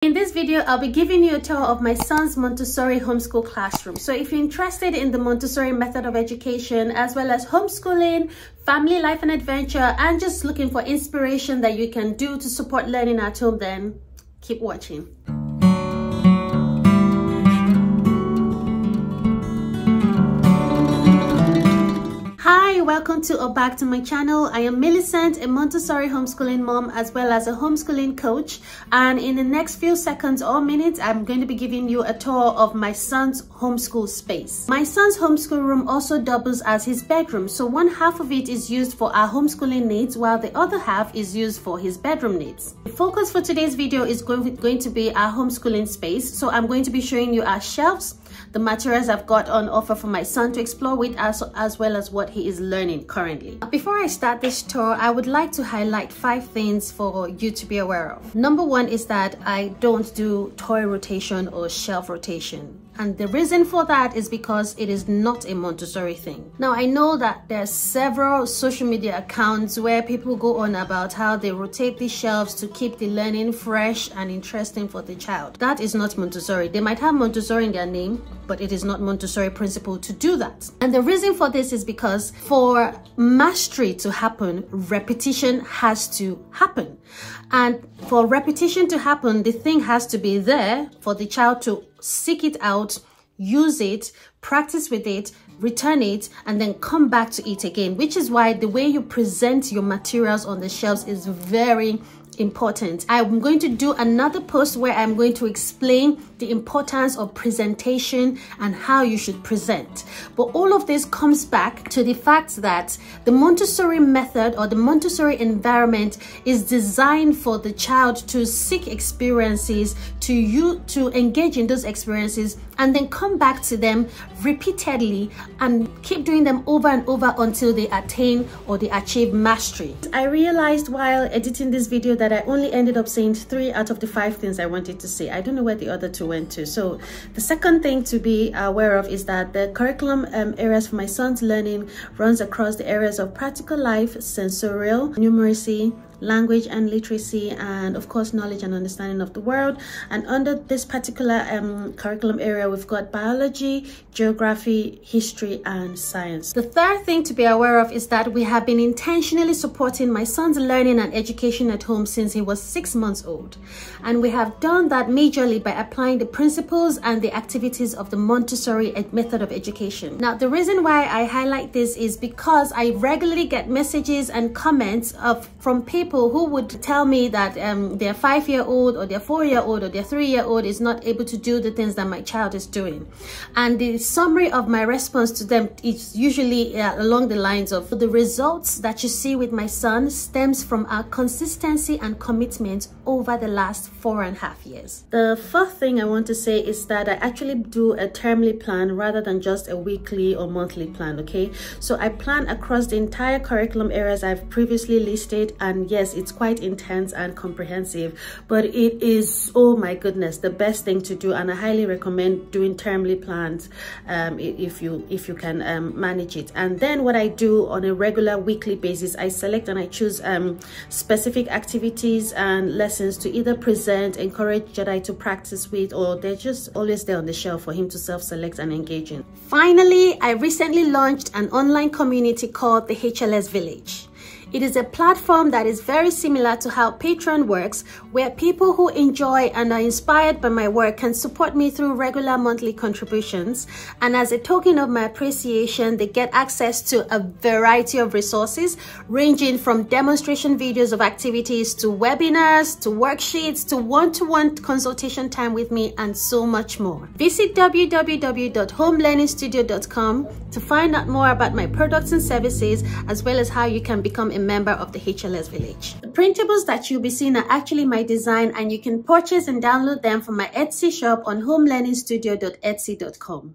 In this video, I'll be giving you a tour of my son's Montessori homeschool classroom. So if you're interested in the Montessori method of education, as well as homeschooling, family life and adventure, and just looking for inspiration that you can do to support learning at home, then keep watching. Hi, welcome to or back to my channel. I am Millicent, a Montessori homeschooling mom as well as a homeschooling coach, and in the next few seconds or minutes I'm going to be giving you a tour of my son's homeschool space. My son's homeschool room also doubles as his bedroom, so one half of it is used for our homeschooling needs while the other half is used for his bedroom needs. The focus for today's video is going to be our homeschooling space, so I'm going to be showing you our shelves, the materials I've got on offer for my son to explore with, as well as what he is learning currently. Before I start this tour, I would like to highlight 5 things for you to be aware of. Number 1 is that I don't do toy rotation or shelf rotation. And the reason for that is because it is not a Montessori thing. Now, I know that there are several social media accounts where people go on about how they rotate the shelves to keep the learning fresh and interesting for the child. That is not Montessori. They might have Montessori in their name, but it is not Montessori principle to do that. And the reason for this is because for mastery to happen, repetition has to happen. And for repetition to happen, the thing has to be there for the child to seek it out, use it, practice with it, return it, and then come back to it again, which is why the way you present your materials on the shelves is very important. I'm going to do another post where I'm going to explain the importance of presentation and how you should present. But all of this comes back to the fact that the Montessori method or the Montessori environment is designed for the child to seek experiences, to engage in those experiences, and then come back to them repeatedly and keep doing them over and over until they attain or they achieve mastery. I realized while editing this video that I only ended up saying 3 out of the 5 things I wanted to say. I don't know where the other 2 went to. So the second thing to be aware of is that the curriculum areas for my son's learning runs across the areas of practical life, sensorial, numeracy, language and literacy, and of course knowledge and understanding of the world. And under this particular curriculum area, we've got biology, geography, history, and science. The third thing to be aware of is that we have been intentionally supporting my son's learning and education at home since he was 6 months old, and we have done that majorly by applying the principles and the activities of the Montessori method of education. Now, the reason why I highlight this is because I regularly get messages and comments from people who would tell me that their 5-year-old or their 4-year-old or their 3-year-old is not able to do the things that my child is doing. And the summary of my response to them is usually along the lines of, the results that you see with my son stems from our consistency and commitment over the last 4.5 years. The fourth thing I want to say is that I actually do a termly plan rather than just a weekly or monthly plan, okay? So I plan across the entire curriculum areas I've previously listed, and yes, it's quite intense and comprehensive, but it is, oh my goodness, the best thing to do, and I highly recommend doing termly plans if you can manage it. And then what I do on a regular weekly basis, I select and I choose specific activities and lessons to either present, encourage Jedi to practice with, or they're just always there on the shelf for him to self-select and engage in. Finally, I recently launched an online community called the HLS Village. It is a platform that is very similar to how Patreon works, where people who enjoy and are inspired by my work can support me through regular monthly contributions. And as a token of my appreciation, they get access to a variety of resources, ranging from demonstration videos of activities to webinars, to worksheets, to one-to-one consultation time with me, and so much more. Visit www.homelearningstudio.com to find out more about my products and services, as well as how you can become a member of the HLS Village. The printables that you'll be seeing are actually my design, and you can purchase and download them from my Etsy shop on homelearningstudio.etsy.com.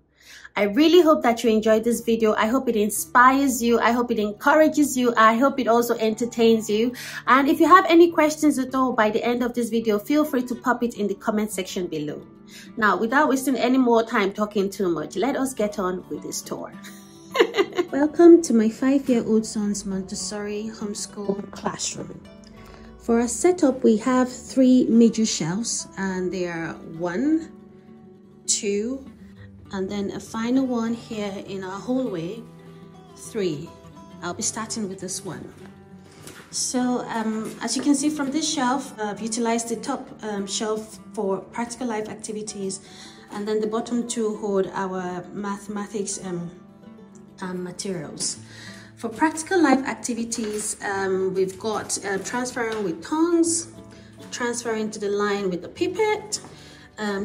I really hope that you enjoyed this video. I hope it inspires you. I hope it encourages you. I hope it also entertains you. And if you have any questions at all by the end of this video, feel free to pop it in the comment section below. Now, without wasting any more time talking too much, let us get on with this tour. Welcome to my 5-year-old son's Montessori homeschool classroom. For our setup, we have 3 major shelves, and they are 1, 2, and then a final one here in our hallway, 3. I'll be starting with this one. So as you can see from this shelf, I've utilized the top shelf for practical life activities, and then the bottom 2 hold our mathematics materials. For practical life activities, we've got transferring with tongs, transferring to the line with the pipette,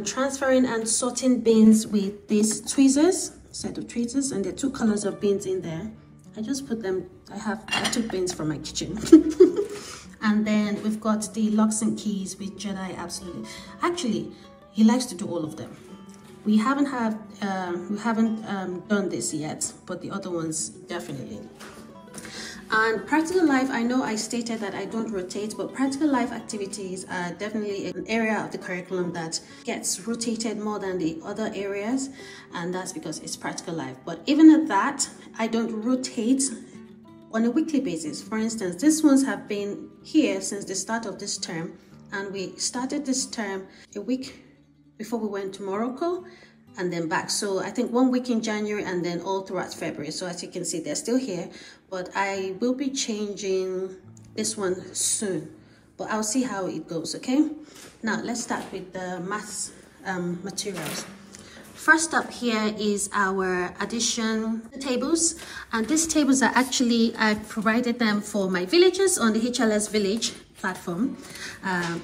transferring and sorting bins with these tweezers, set of tweezers, and there are 2 colors of bins in there. I just put them, I took bins from my kitchen. And then we've got the locks and keys with Jedi. Absolutely, actually he likes to do all of them. We haven't done this yet, but the other ones definitely. And practical life, I know I stated that I don't rotate, but practical life activities are definitely an area of the curriculum that gets rotated more than the other areas, and that's because it's practical life. But even at that, I don't rotate on a weekly basis. For instance, these ones have been here since the start of this term, and we started this term a week before we went to Morocco and then back. So I think 1 week in January and then all throughout February. So as you can see, they're still here, but I will be changing this one soon, but I'll see how it goes. Okay, now let's start with the maths materials. First up here is our addition tables, and these tables are actually, I provided them for my villagers on the HLS Village platform.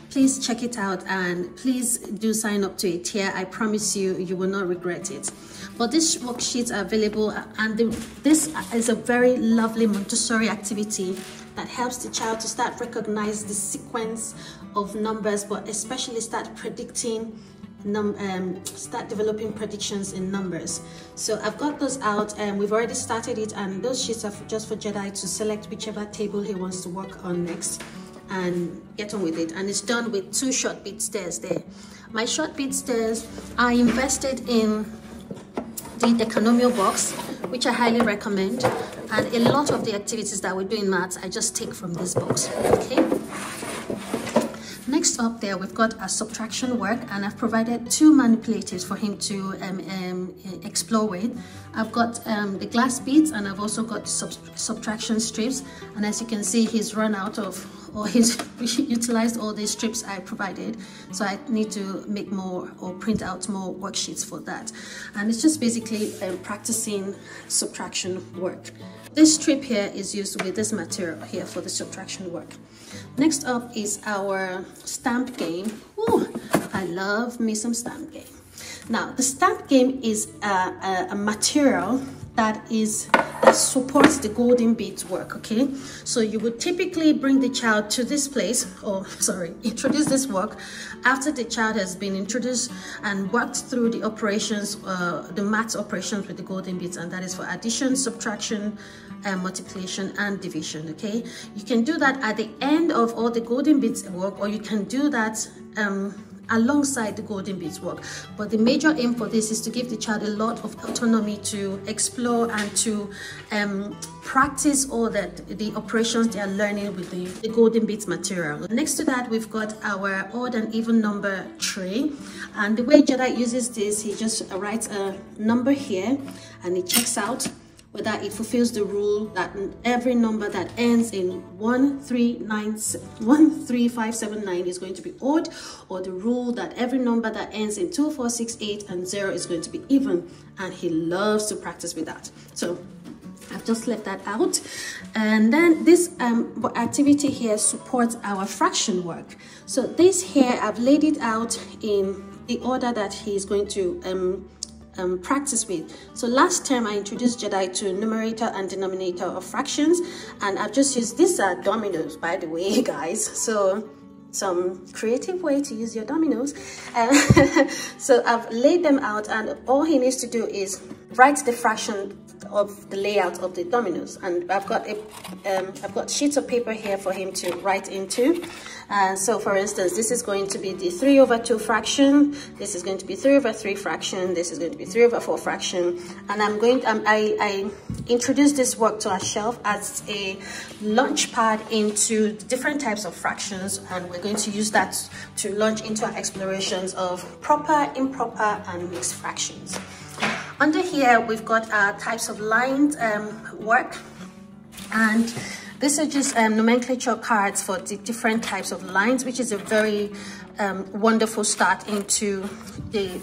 Please check it out, and please do sign up to it here. I promise you, you will not regret it. But these worksheets are available, and this is a very lovely Montessori activity that helps the child to start recognize the sequence of numbers, but especially start predicting, start developing predictions in numbers. So I've got those out, and we've already started it, and those sheets are just for Jedi to select whichever table he wants to work on next and get on with it. And it's done with 2 short bead stairs there. My short bead stairs are invested in the Decanomial box, which I highly recommend, and a lot of the activities that we do in maths I just take from this box. Okay, next up there we've got a subtraction work, and I've provided 2 manipulators for him to explore with. I've got the glass beads, and I've also got subtraction strips, and as you can see, he's run out of, or he's utilized all the strips I provided, so I need to make more or print out more worksheets for that. And it's just basically practicing subtraction work. This strip here is used with this material here for the subtraction work. Next up is our stamp game. Ooh, I love me some stamp game. Now, the stamp game is a material that supports the golden beads work. Okay, so you would typically bring the child to this place, or introduce this work after the child has been introduced and worked through the operations, the math operations with the golden beads, and that is for addition, subtraction, multiplication, and division. Okay, you can do that at the end of all the golden beads work, or you can do that alongside the golden beads work. But the major aim for this is to give the child a lot of autonomy to explore and to practice all the operations they are learning with the golden beads material. Next to that, we've got our odd and even number tray, and the way Jedi uses this, he just writes a number here and he checks out whether it fulfills the rule that every number that ends in 13579 is going to be odd, or the rule that every number that ends in 2468 and 0 is going to be even, and he loves to practice with that. So I've just left that out. And then this activity here supports our fraction work. So this here, I've laid it out in the order that he's going to practice with. So last term I introduced Jedi to numerator and denominator of fractions, and I've just used, these are dominoes, by the way, guys, so some creative way to use your dominoes. So I've laid them out, and all he needs to do is write the fraction of the layout of the dominoes. And I've got sheets of paper here for him to write into. So for instance, this is going to be the 3/2 fraction, this is going to be 3/3 fraction, this is going to be 3/4 fraction, and I introduced this work to our shelf as a launch pad into different types of fractions, and we're going to use that to launch into our explorations of proper, improper, and mixed fractions. Under here, we've got our types of lines work, and these are just nomenclature cards for the different types of lines, which is a very wonderful start into the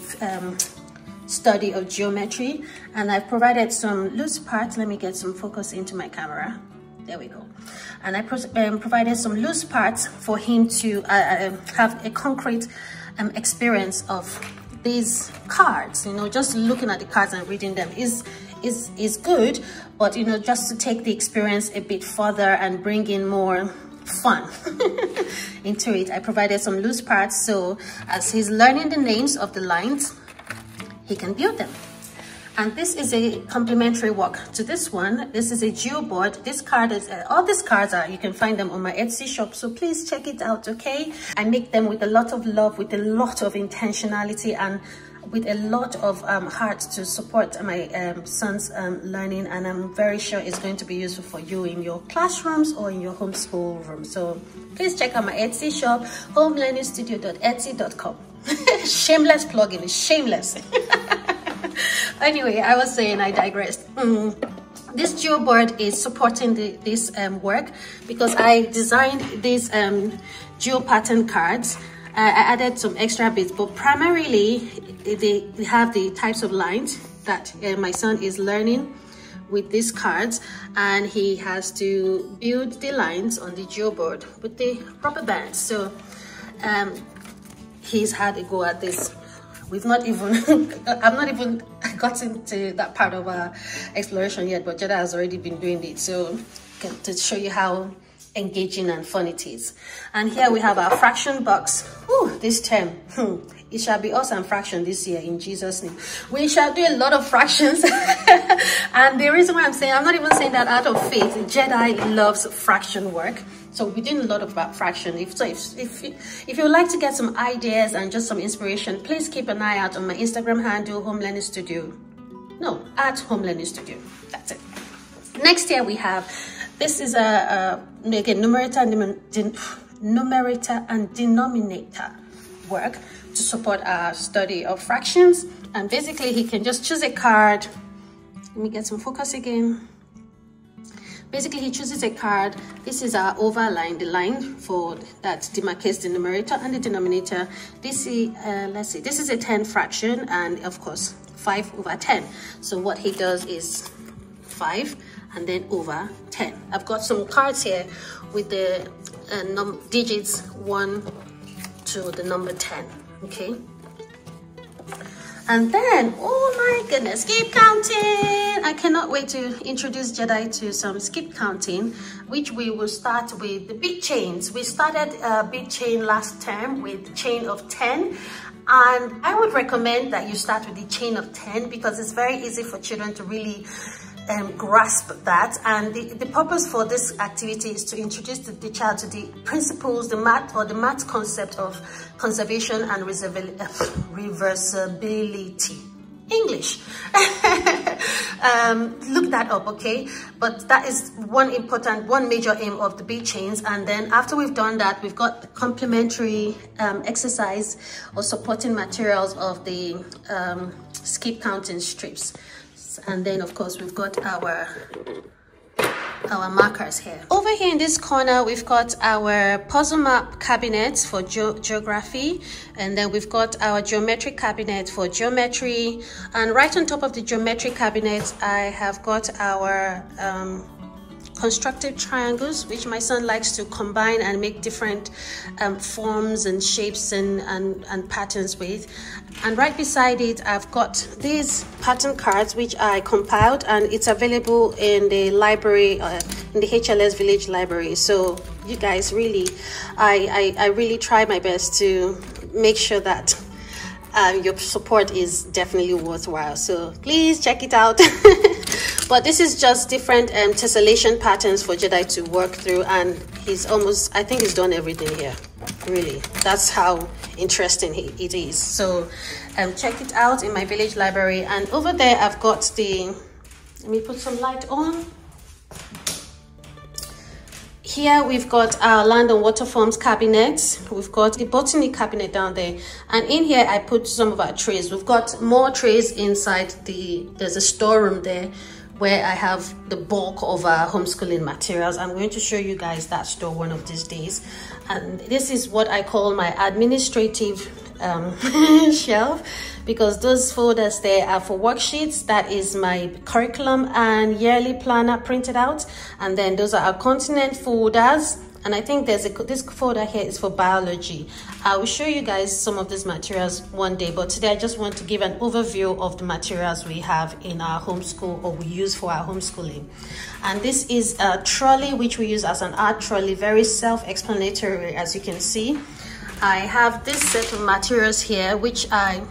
study of geometry. And I've provided some loose parts. Let me get some focus into my camera. There we go. And I provided some loose parts for him to have a concrete experience of these cards. You know, just looking at the cards and reading them is good, but you know, just to take the experience a bit further and bring in more fun into it, I provided some loose parts, so as he's learning the names of the lines, he can build them. And this is a complementary work to this one. This is a Geoboard. This card is all these cards are, you can find them on my Etsy shop, so please check it out. Okay, I make them with a lot of love, with a lot of intentionality, and with a lot of heart to support my son's learning, and I'm very sure it's going to be useful for you in your classrooms or in your homeschool room. So please check out my Etsy shop, homelearningstudio.etsy.com. Shameless plugin, it's shameless. Anyway, I was saying, I digressed. This Geoboard is supporting this work because I designed these geo pattern cards. I added some extra bits, but primarily they have the types of lines that my son is learning with these cards, and he has to build the lines on the Geoboard with the rubber bands. So he's had a go at this. We've not even I've not even gotten to that part of our exploration yet, but Jada has already been doing it, so to show you how engaging and fun it is. And here we have our fraction box. Ooh, this term, it shall be us and fraction this year in Jesus' name. We shall do a lot of fractions. And the reason why I'm not even saying that out of faith. Jedi loves fraction work, so we're doing a lot of fraction. If you would like to get some ideas and just some inspiration, please keep an eye out on my Instagram handle, at Home Learning Studio. That's it. Next here we have, this is again, numerator and denominator work to support our study of fractions. And basically he can just choose a card. Let me get some focus again. Basically he chooses a card. This is our over line, the line for that demarcates the numerator and the denominator. This is let's see, this is a 10 fraction, and of course 5/10. So what he does is 5 and then over 10. I've got some cards here with the digits 1 to the number 10. Okay, and then, oh my goodness, skip counting. I cannot wait to introduce Jedi to some skip counting, which we will start with the bead chains. We started a bead chain last term with chain of 10, and I would recommend that you start with the chain of 10 because it's very easy for children to really grasp that. And the purpose for this activity is to introduce the child to the principles, the math concept of conservation and reversibility. English. Look that up, okay? But that is one major aim of the bead chains. And then after we've done that, we've got the complementary exercise or supporting materials of the skip counting strips. And then of course we've got our markers here. Over here in this corner we've got our puzzle map cabinets for geography, and then we've got our geometric cabinet for geometry, and right on top of the geometric cabinet I have got our constructive triangles, which my son likes to combine and make different forms and shapes and patterns with. And right beside it I've got these pattern cards which I compiled, and it's available in the library, in the HLS Village Library. So you guys really, I really try my best to make sure that your support is definitely worthwhile, so please check it out. But this is just different tessellation patterns for Jedi to work through, and he's almost, I think he's done everything here. Really, that's how interesting it is. So check it out in my village library. And over there I've got the, let me put some light on. Here we've got our land and water forms cabinets. We've got the botany cabinet down there, and in here I put some of our trays. We've got more trays inside there's a storeroom there where I have the bulk of our homeschooling materials. I'm going to show you guys that store one of these days. And this is what I call my administrative shelf, because those folders there are for worksheets. That is my curriculum and yearly planner printed out, and then those are our continent folders. And I think there's this folder here is for biology. I will show you guys some of these materials one day, but today I just want to give an overview of the materials we have in our homeschool, or we use for our homeschooling. And this is a trolley which we use as an art trolley, very self-explanatory, as you can see. I have this set of materials here which I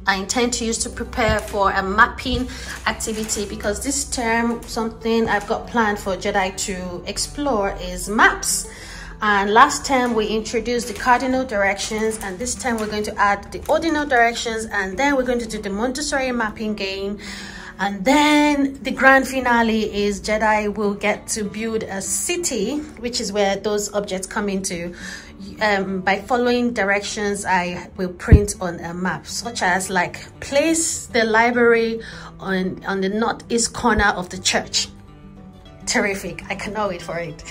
intend to use to prepare for a mapping activity, because this term something I've got planned for Jedi to explore is maps. And last term we introduced the cardinal directions, and this time we're going to add the ordinal directions, and then we're going to do the Montessori mapping game. And then the grand finale is Jedi will get to build a city, which is where those objects come into. By following directions I will print on a map, such as like place the library on the northeast corner of the church. Terrific, I cannot wait for it.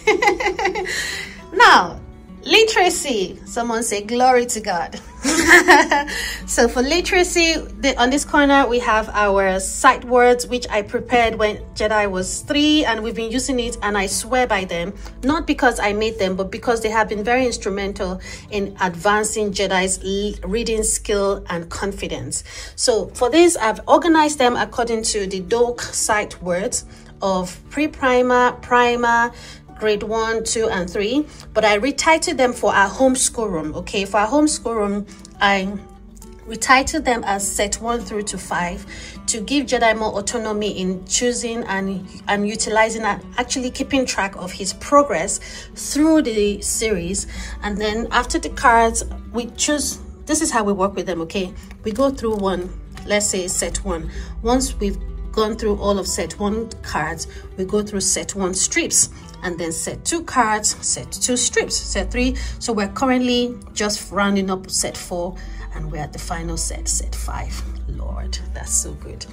Now, literacy, someone say glory to God. So for literacy, on this corner we have our sight words, which I prepared when Jedi was 3, and we've been using it, and I swear by them, not because I made them, but because they have been very instrumental in advancing Jedi's reading skill and confidence. So for this, I've organized them according to the Dolce sight words of pre-primer, primer, grade 1, 2, and 3, but I retitled them for our homeschool room. Okay, for our homeschool room, I retitled them as set 1 through to 5 to give Jedi more autonomy in choosing and utilizing and actually keeping track of his progress through the series. And then after the cards, we choose, this is how we work with them. Okay, we go through one, let's say set 1. Once we've gone through all of set 1 cards, we go through set 1 strips, and then set 2 cards, set 2 strips, set 3. So we're currently just rounding up set 4, and we're at the final set 5. Lord, that's so good.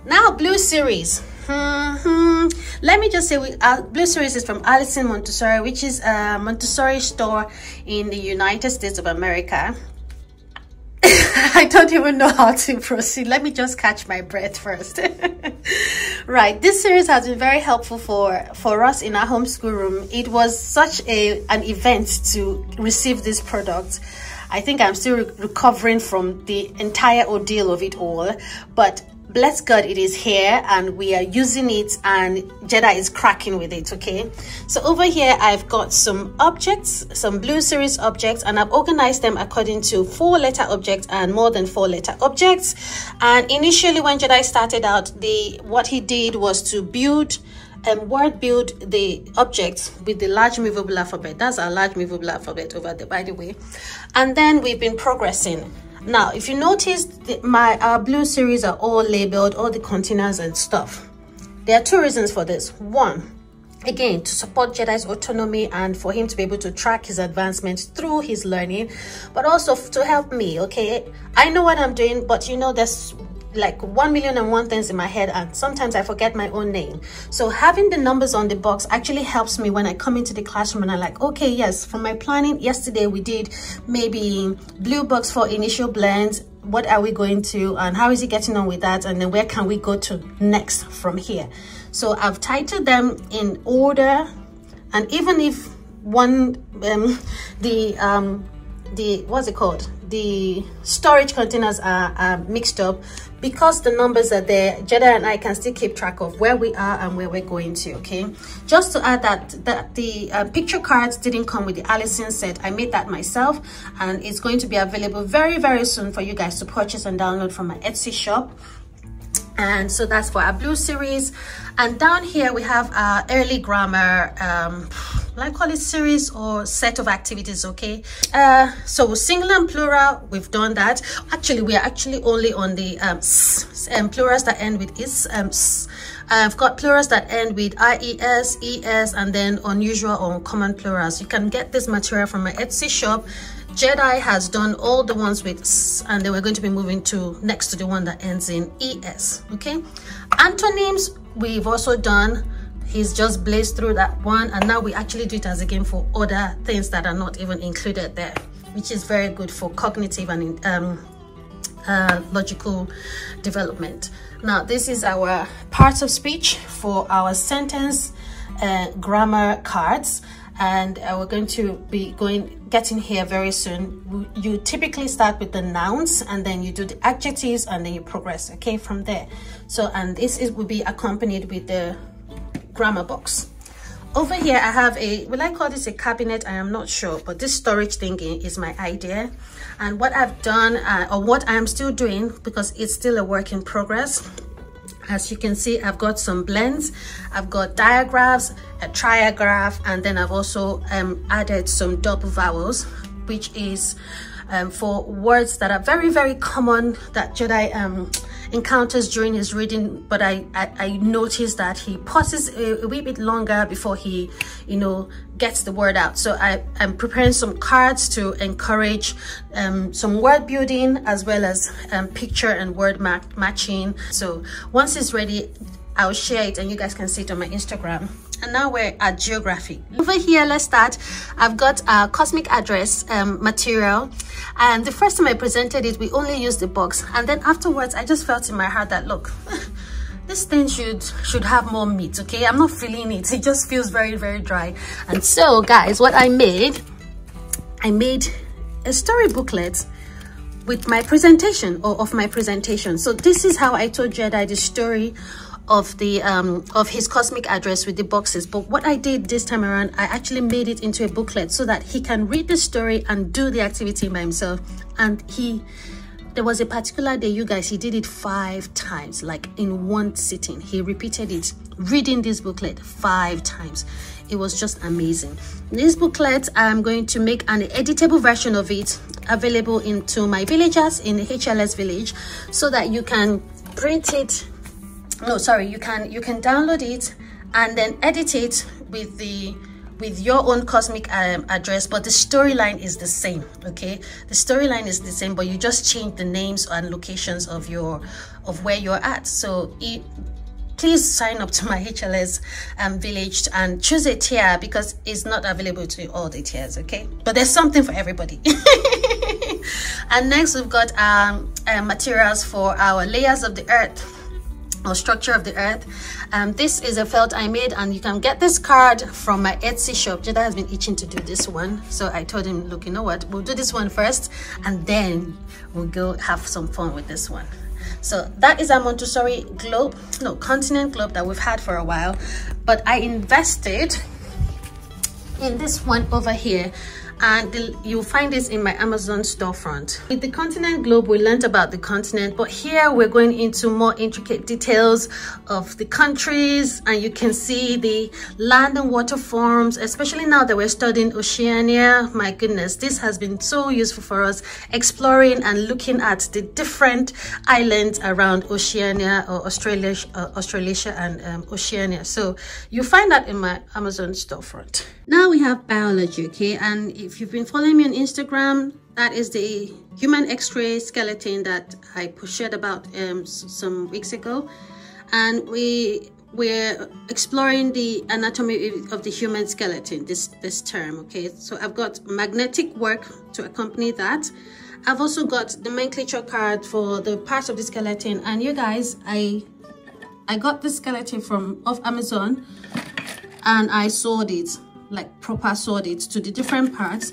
Now, blue series. Let me just say, blue series is from Allison Montessori, which is a Montessori store in the United States of America. I don't even know how to proceed. Let me just catch my breath first. Right, this series has been very helpful for us in our homeschool room. It was such an event to receive this product. I think I'm still recovering from the entire ordeal of it all, but bless God, it is here and we are using it, and Jedi is cracking with it. Okay, so over here I've got some objects, some blue series objects, and I've organized them according to 4-letter objects and more than 4-letter objects. And initially when Jedi started out, what he did was to build word build the objects with the large movable alphabet. That's our large movable alphabet over there, by the way. And then we've been progressing. Now, if you notice, our blue series are all labeled, all the containers and stuff. There are 2 reasons for this. One, again, to support Jedi's autonomy and for him to be able to track his advancements through his learning, but also to help me. Okay, I know what I'm doing, but you know, there's like 1,000,001 things in my head, and sometimes I forget my own name. So having the numbers on the box actually helps me when I come into the classroom and I'm like, okay, yes, from my planning yesterday we did maybe blue box for initial blends. What are we going to, and how is he getting on with that, and then where can we go to next from here? So I've titled them in order, and even if one what's it called, the storage containers are mixed up, because the numbers are there, Jedi and I can still keep track of where we are and where we're going to. Okay, just to add that the picture cards didn't come with the Allison set. I made that myself, and it's going to be available very, very soon for you guys to purchase and download from my Etsy shop. And so that's for our blue series. And down here we have our early grammar, I call it series or set of activities, okay? So singular and plural, we've done that. Actually, we are actually only on the plurals that end with is. I've got plurals that end with IES, ES, and then unusual or uncommon plurals. You can get this material from my Etsy shop. Jedi has done all the ones with S, and then we're going to be moving to next to the one that ends in ES, okay? Antonyms, we've also done. He's just blazed through that one, and now we actually do it as a game for other things that are not even included there, which is very good for cognitive and logical development. Now, this is our parts of speech for our sentence grammar cards. And we're going to be getting here very soon. You typically start with the nouns, and then you do the adjectives, and then you progress, okay, from there. So, and this will be accompanied with the grammar box. Over here I have will I call this a cabinet? I am not sure, but this storage thingy is my idea. And what I've done, or what I am still doing, because it's still a work in progress, as you can see, I've got some blends, I've got diagraphs, a trigraph, and then I've also added some double vowels, which is for words that are very, very common that Jedi encounters during his reading, but I noticed that he pauses a wee bit longer before he, you know, gets the word out. So I'm preparing some cards to encourage some word building, as well as picture and word matching. So once it's ready, I'll share it and you guys can see it on my Instagram. And now we're at geography. Over here, let's start. I've got a cosmic address material, and the first time I presented it, we only used the box, and then afterwards I just felt in my heart that, look, this thing should have more meat, okay? I'm not feeling it. It just feels very, very dry. And so guys, what I made a story booklet with my presentation, or of my presentation. So this is how I told Jedi the story of the of his cosmic address with the boxes. But what I did this time around, I actually made it into a booklet so that he can read the story and do the activity by himself. And there was a particular day, you guys, he did it 5 times, like in one sitting. He repeated it, reading this booklet 5 times. It was just amazing. This booklet, I'm going to make an editable version of it available into my villagers in the HLS village, so that you can print it. No, sorry, you can download it and then edit it with your own cosmic address, but the storyline is the same, okay? The storyline is the same, but you just change the names and locations of where you're at. So please sign up to my HLS village and choose a tier, because it's not available to all the tiers, okay? But there's something for everybody. And next we've got materials for our layers of the earth, or structure of the earth. This is a felt I made, and you can get this card from my Etsy shop. Jedi has been itching to do this one, so I told him, look, you know what, we'll do this one first, and then we'll go have some fun with this one. So that is a Montessori continent globe that we've had for a while, but I invested in this one over here, and you'll find this in my Amazon storefront. With the continent globe, we learned about the continent, but here we're going into more intricate details of the countries, and you can see the land and water forms, especially now that we're studying Oceania. My goodness, this has been so useful for us, exploring and looking at the different islands around Oceania, or Australasia and Oceania. So you find that in my Amazon storefront. Now we have biology, okay? And if you've been following me on Instagram, that is the human x-ray skeleton that I shared about some weeks ago. And we're exploring the anatomy of the human skeleton this term, okay? So I've got magnetic work to accompany that. I've also got the nomenclature card for the parts of the skeleton. And you guys, I got this skeleton off Amazon, and I sewed it, like proper sewed it to the different parts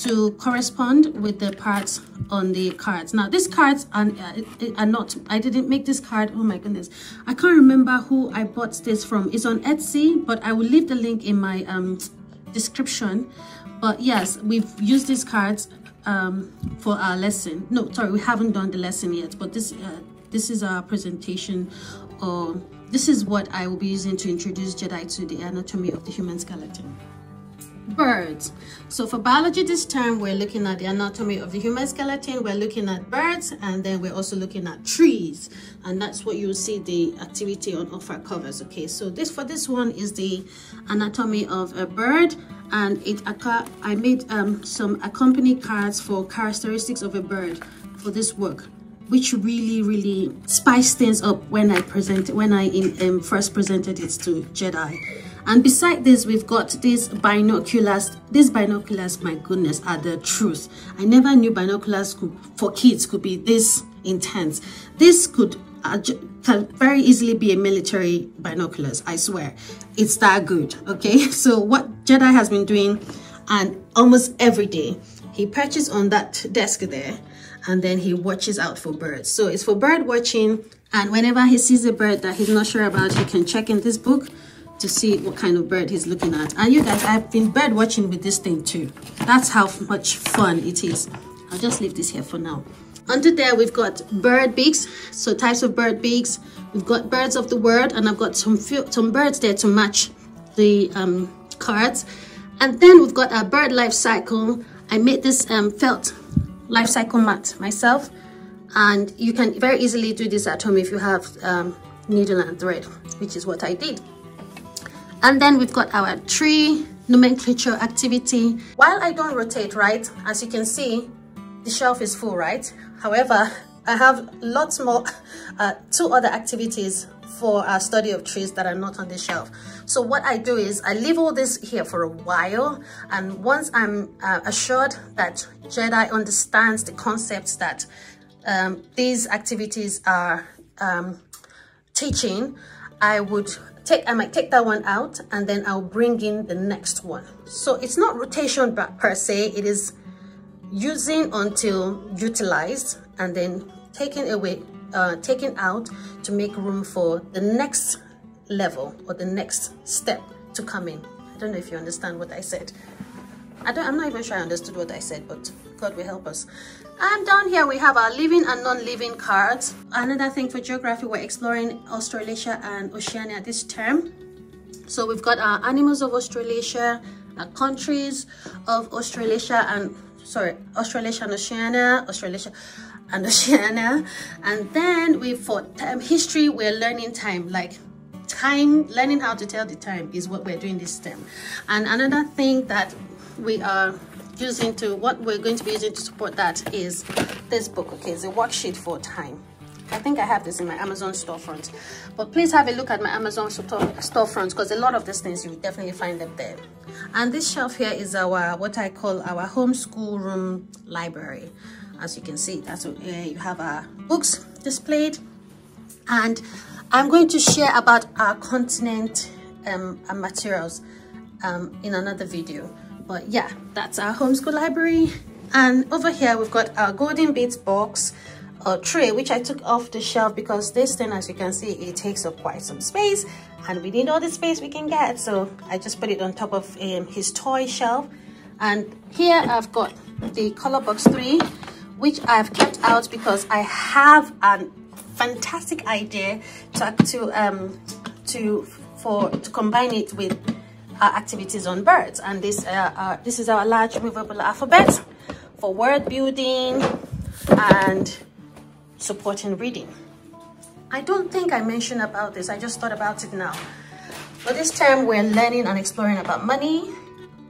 to correspond with the parts on the cards. Now these cards are not, I didn't make this card, oh my goodness, I can't remember who I bought this from. It's on Etsy, but I will leave the link in my description. But yes, we've used these cards for our lesson. No, sorry, we haven't done the lesson yet, but this this is our presentation, or this is what I will be using to introduce Jedi to the anatomy of the human skeleton. Birds. So for biology this term, we're looking at the anatomy of the human skeleton, we're looking at birds, and then we're also looking at trees, and that's what you'll see the activity on offer covers. Okay, so for this one is the anatomy of a bird, and I made some accompanying cards for characteristics of a bird for this work, which really spiced things up when I first presented it to Jedi. And beside this, we've got these binoculars. These binoculars, my goodness, are the truth. I never knew binoculars for kids could be this intense. This can very easily be a military binoculars, I swear. It's that good, okay? So what Jedi has been doing, and almost every day, he perches on that desk there, and then he watches out for birds. So it's for bird watching, and whenever he sees a bird that he's not sure about, he can check in this book to see what kind of bird he's looking at. And you guys, I've been bird watching with this thing too. That's how much fun it is. I'll just leave this here for now. Under there, we've got bird beaks, so types of bird beaks. We've got birds of the word, and I've got some birds there to match the cards. And then we've got our bird life cycle. I made this felt life cycle mat myself, and you can very easily do this at home if you have needle and thread, which is what I did. And then we've got our tree nomenclature activity. While I don't rotate, right, as you can see, the shelf is full, right? However, I have lots more, 2 other activities for our study of trees that are not on the shelf. So what I do is I leave all this here for a while, and once I'm assured that Jedi understands the concepts that these activities are teaching, I might take that one out, and then I'll bring in the next one. So it's not rotation per se, it is using until utilized, and then taking out to make room for the next level or the next step to come in. I don't know if you understand what I said. I'm not even sure I understood what I said, but God will help us. And down here we have our living and non-living cards. Another thing for geography, we're exploring Australasia and Oceania this term. So we've got our animals of Australasia, our countries of Australasia and Oceania, and then for history, we're learning time, learning how to tell the time is what we're doing this term. And another thing that we are what we're going to be using to support that is this book. Okay, it's a worksheet for time. I think I have this in my Amazon storefront, but please have a look at my Amazon storefront, because a lot of these things you will definitely find them there. And this shelf here is what I call our homeschool room library. As you can see, that's where you have our books displayed, and I'm going to share about our continent and materials in another video. But yeah, that's our homeschool library. And over here we've got our golden beads box or tray, which I took off the shelf because this thing, as you can see, it takes up quite some space, and we need all the space we can get, so I just put it on top of his toy shelf. And here I've got the color box 3, which I've kept out because I have a fantastic idea to combine it with activities on birds. And this is our large movable alphabet for word building and supporting reading. I don't think I mentioned about this, I just thought about it now. For this term, we're learning and exploring about money.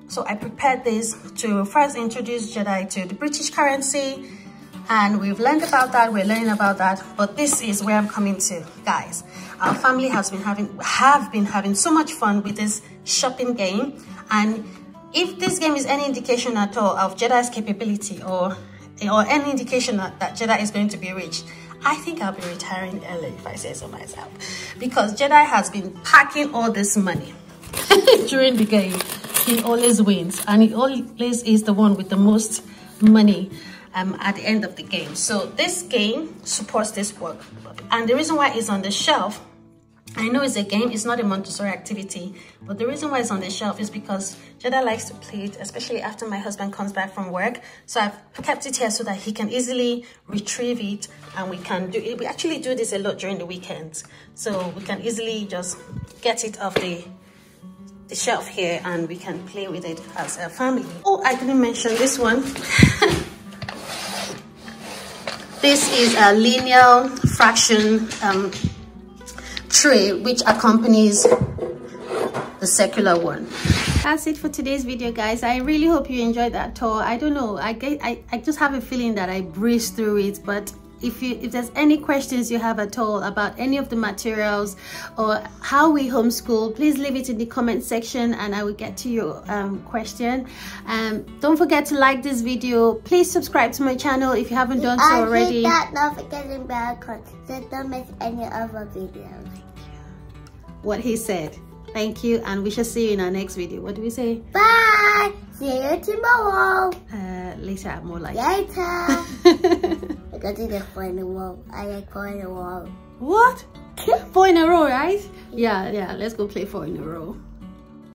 So I prepared this to first introduce Jedi to the British currency, and we've learned about that, we're learning about that, but this is where I'm coming to, guys. Our family have been having so much fun with this shopping game, and if this game is any indication at all of Jedi's capability or any indication that Jedi is going to be rich, I think I'll be retiring early, if I say so myself, because Jedi has been packing all this money during the game. He always wins, and he always is the one with the most money at the end of the game. So this game supports this work, and the reason why it's on the shelf I know it's a game, it's not a Montessori activity, but the reason why it's on the shelf is because Jada likes to play it, especially after my husband comes back from work. So I've kept it here so that he can easily retrieve it, and we can do it. We actually do this a lot during the weekends, so we can easily just get it off the shelf here and we can play with it as a family. Oh, I didn't mention this one. This is a linear fraction tray which accompanies the circular one. That's it for today's video, guys. I really hope you enjoyed that tour. I don't know, I just have a feeling that I breezed through it, but if there's any questions you have at all about any of the materials or how we homeschool, please leave it in the comment section and I will get to your question. Don't forget to like this video. Please subscribe to my channel if you haven't done so already. Don't forget the bell icon so don't miss any other videos. What he said. Thank you, and we shall see you in our next video. What do we say? Bye! See you tomorrow. Later, more like. Later. We're going to do the 4 in a row. I like 4 in a row. What? 4 in a row, right? Yeah, let's go play 4 in a row.